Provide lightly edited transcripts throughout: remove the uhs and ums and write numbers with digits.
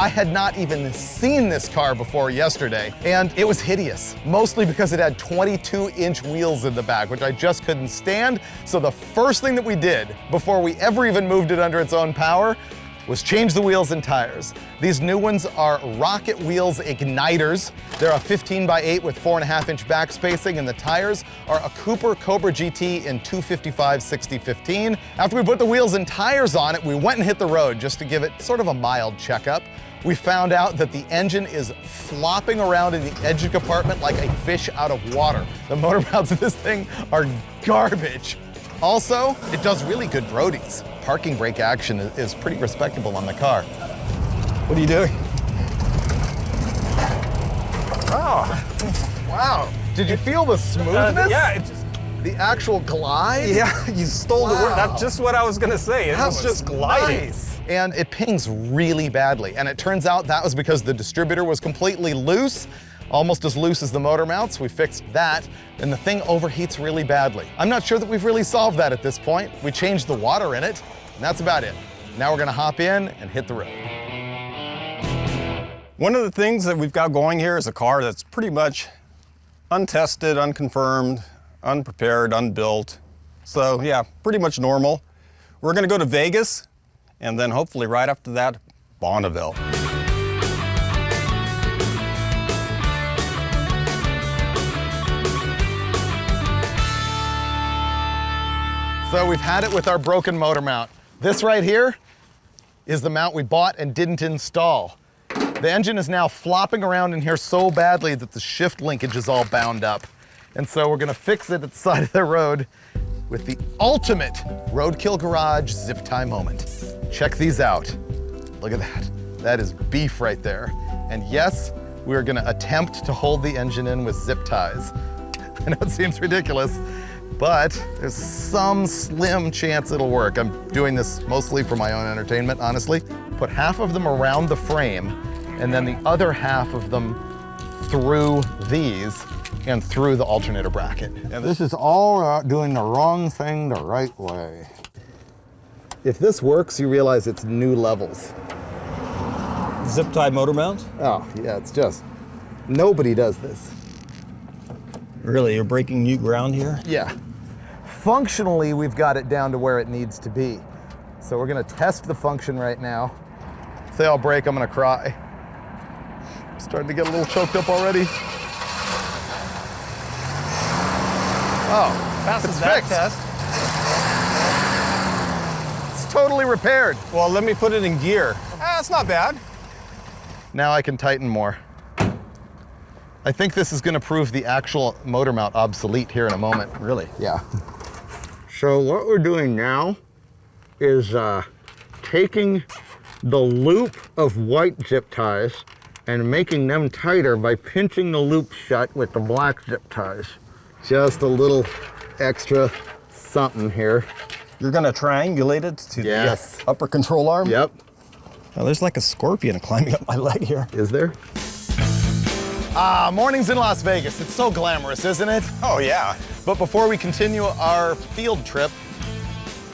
I had not even seen this car before yesterday, and it was hideous, mostly because it had 22-inch wheels in the back, which I just couldn't stand. So the first thing that we did before we ever even moved it under its own power was change the wheels and tires. These new ones are Rocket Wheels Igniters. They're a 15x8 with 4.5-inch back spacing, and the tires are a Cooper Cobra GT in 255/60/15. After we put the wheels and tires on it, we went and hit the road just to give it sort of a mild checkup. We found out that the engine is flopping around in the engine compartment like a fish out of water. The motor mounts of this thing are garbage. Also, it does really good roadies. Parking brake action is pretty respectable on the car. What are you doing? Oh, wow. Did you feel the smoothness? Yeah, it just... The actual glide? Yeah, you stole the word. That's just what I was gonna say. It was just gliding. Nice. And it pings really badly. And it turns out that was because the distributor was completely loose, almost as loose as the motor mounts. We fixed that, and the thing overheats really badly. I'm not sure that we've really solved that at this point. We changed the water in it, and that's about it. Now we're gonna hop in and hit the road. One of the things that we've got going here is a car that's pretty much untested, unconfirmed, unprepared, unbuilt. So yeah, pretty much normal. We're gonna go to Vegas, and then hopefully right after that, Bonneville. So we've had it with our broken motor mount. This right here is the mount we bought and didn't install. The engine is now flopping around in here so badly that the shift linkage is all bound up. And so we're gonna fix it at the side of the road with the ultimate Roadkill Garage zip tie moment. Check these out. Look at that. That is beef right there. And yes, we're gonna attempt to hold the engine in with zip ties. I know it seems ridiculous, but there's some slim chance it'll work. I'm doing this mostly for my own entertainment, honestly. Put half of them around the frame, and then the other half of them through these and through the alternator bracket. And this is all about doing the wrong thing the right way. If this works, you realize it's new levels. Zip tie motor mount? Oh, yeah, it's just, nobody does this. Really, you're breaking new ground here? Yeah. Functionally, we've got it down to where it needs to be. So we're gonna test the function right now. If they all break, I'm gonna cry. I'm starting to get a little choked up already. Oh, Passes it's that fixed. test. It's totally repaired. Well, let me put it in gear. That's not bad. Now I can tighten more. I think this is gonna prove the actual motor mount obsolete here in a moment. Really? Yeah. So what we're doing now is taking the loop of white zip ties and making them tighter by pinching the loop shut with the black zip ties. Just a little extra something here. You're gonna triangulate it to Yes. the upper control arm? Yep. Oh, there's like a scorpion climbing up my leg here. Is there? Mornings in Las Vegas. It's so glamorous, isn't it? Oh, yeah. But before we continue our field trip,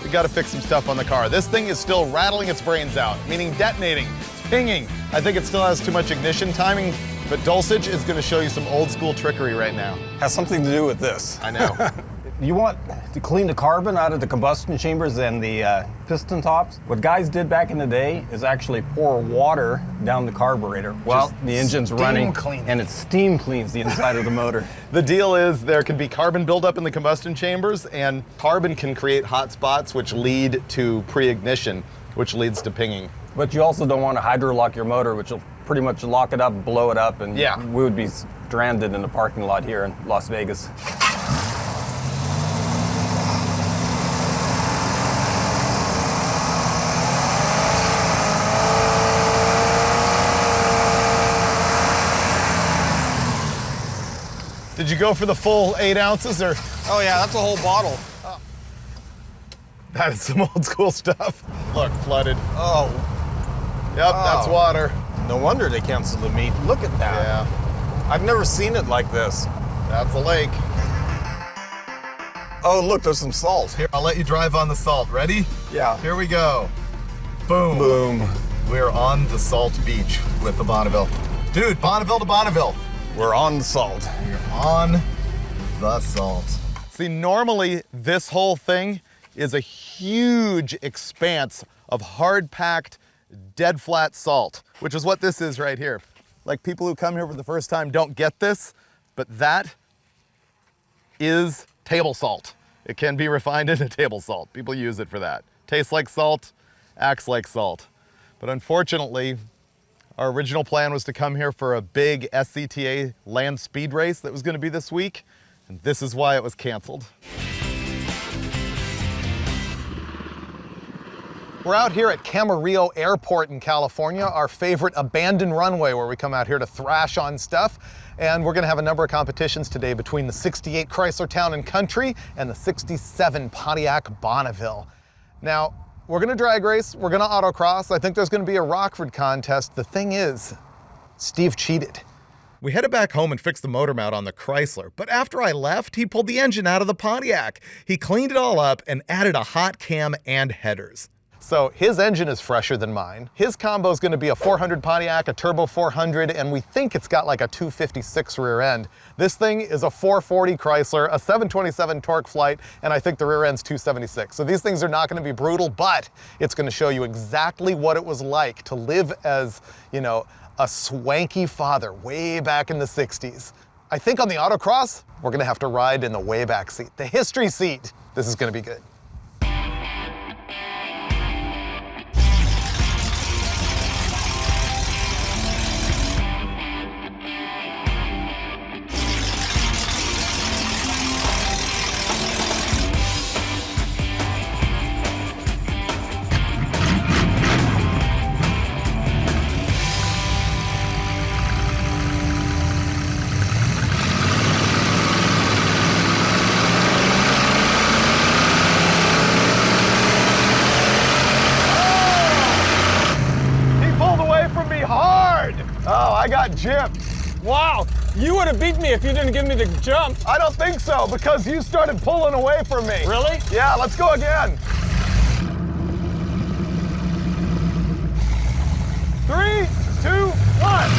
we gotta fix some stuff on the car. This thing is still rattling its brains out, meaning detonating, it's pinging. I think it still has too much ignition timing, but Dulcich is gonna show you some old school trickery right now. Has something to do with this. I know. You want to clean the carbon out of the combustion chambers and the piston tops? What guys did back in the day is actually pour water down the carburetor. Well, the engine's running and it steam cleans the inside of the motor. The deal is there can be carbon buildup in the combustion chambers, and carbon can create hot spots which lead to pre-ignition, which leads to pinging. But you also don't want to hydrolock your motor, which will pretty much lock it up, blow it up, and yeah, we would be stranded in the parking lot here in Las Vegas. Did you go for the full 8 ounces or? Oh yeah, that's a whole bottle. Oh. That is some old school stuff. Look, flooded. Oh. Yep, that's water. No wonder they canceled the meet. Look at that. Yeah. I've never seen it like this. That's a lake. Oh, look, there's some salt. Here, I'll let you drive on the salt. Ready? Yeah. Here we go. Boom. Boom. We're on the Salt Beach with the Bonneville. Dude, Bonneville to Bonneville. We're on the salt. We're on the salt. See, normally this whole thing is a huge expanse of hard-packed, dead flat salt, which is what this is right here. Like, people who come here for the first time don't get this, but that is table salt. It can be refined into table salt. People use it for that. Tastes like salt, acts like salt. But unfortunately, our original plan was to come here for a big SCTA land speed race that was going to be this week, and this is why it was canceled. We're out here at Camarillo Airport in California, our favorite abandoned runway where we come out here to thrash on stuff. And we're gonna have a number of competitions today between the 68 Chrysler Town & Country and the 67 Pontiac Bonneville. Now, we're gonna drag race, we're gonna autocross. I think there's gonna be a Rockford contest. The thing is, Steve cheated. We headed back home and fixed the motor mount on the Chrysler, but after I left, he pulled the engine out of the Pontiac. He cleaned it all up and added a hot cam and headers. So his engine is fresher than mine. His combo is gonna be a 400 Pontiac, a turbo 400, and we think it's got like a 256 rear end. This thing is a 440 Chrysler, a 727 torque flight, and I think the rear end's 276. So these things are not gonna be brutal, but it's gonna show you exactly what it was like to live as, you know, a swanky father way back in the 60s. I think on the autocross, we're gonna have to ride in the way back seat, the history seat. This is gonna be good. I got gypped. Wow, you would have beat me if you didn't give me the jump. I don't think so, because you started pulling away from me. Really? Yeah, let's go again. 3, 2, 1.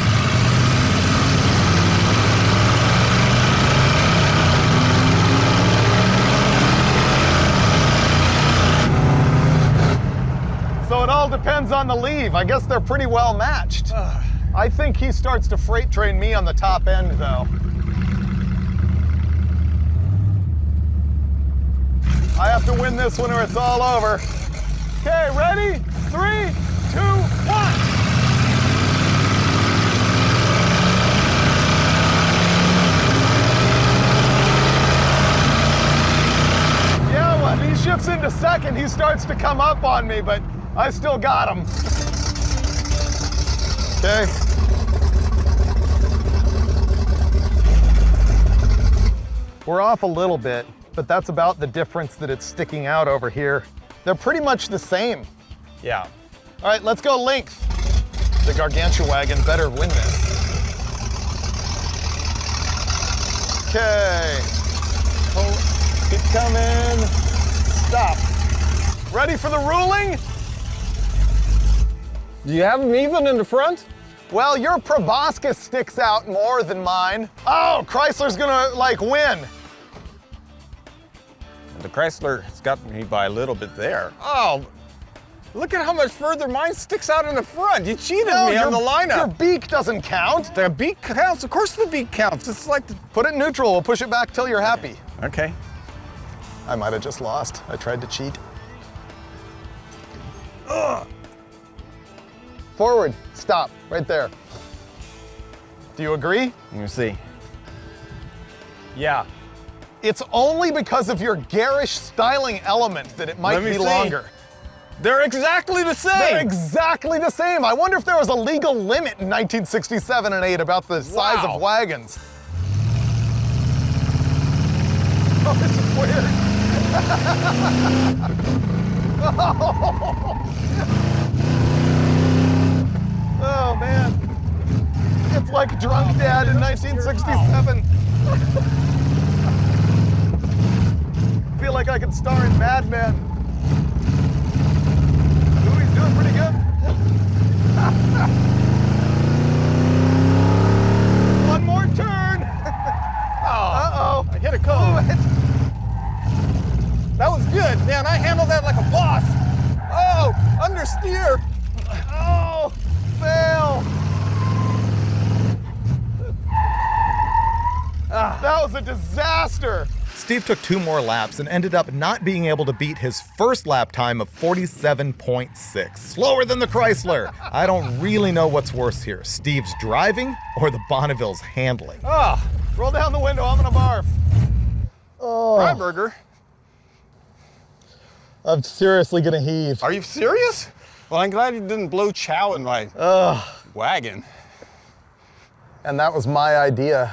So it all depends on the leave. I guess they're pretty well matched. I think he starts to freight train me on the top end, though. I have to win this one or it's all over. Okay, ready? 3, 2, 1. Yeah, when he shifts into second, he starts to come up on me, but I still got him. Okay. We're off a little bit, but that's about the difference that it's sticking out over here. They're pretty much the same. Yeah. All right, let's go length. The Gargantua Wagon better win this. Okay. Keep coming. Stop. Ready for the ruling? Do you have them even in the front? Well, your proboscis sticks out more than mine. Oh, Chrysler's gonna, like, win. The Chrysler has got me by a little bit there. Oh, look at how much further mine sticks out in the front. You cheated me on the lineup. Your beak doesn't count. The beak counts. Of course the beak counts. It's like Put it in neutral. We'll push it back till you're happy. Okay. I might have just lost. I tried to cheat. Ugh. Forward. Stop. Right there. Do you agree? Let me see. Yeah. It's only because of your garish styling element that it might be longer. They're exactly the same. They're exactly the same. I wonder if there was a legal limit in 1967 and 8 about the size of wagons. Oh, this is weird. Oh, man. It's like Drunk Dad in 1967. I feel like I could star in Mad Men. Ooh, he's doing pretty good. One more turn. Uh-oh. I hit a cone. That was good, man. I handled that like a boss. Oh, understeer. Oh, fail. That was a disaster. Steve took 2 more laps and ended up not being able to beat his first lap time of 47.6. Slower than the Chrysler. I don't really know what's worse here, Steve's driving or the Bonneville's handling. Oh, roll down the window. I'm gonna barf. Oh, Freiburger. I'm seriously gonna heave. Are you serious? Well, I'm glad you didn't blow chow in my wagon. And that was my idea.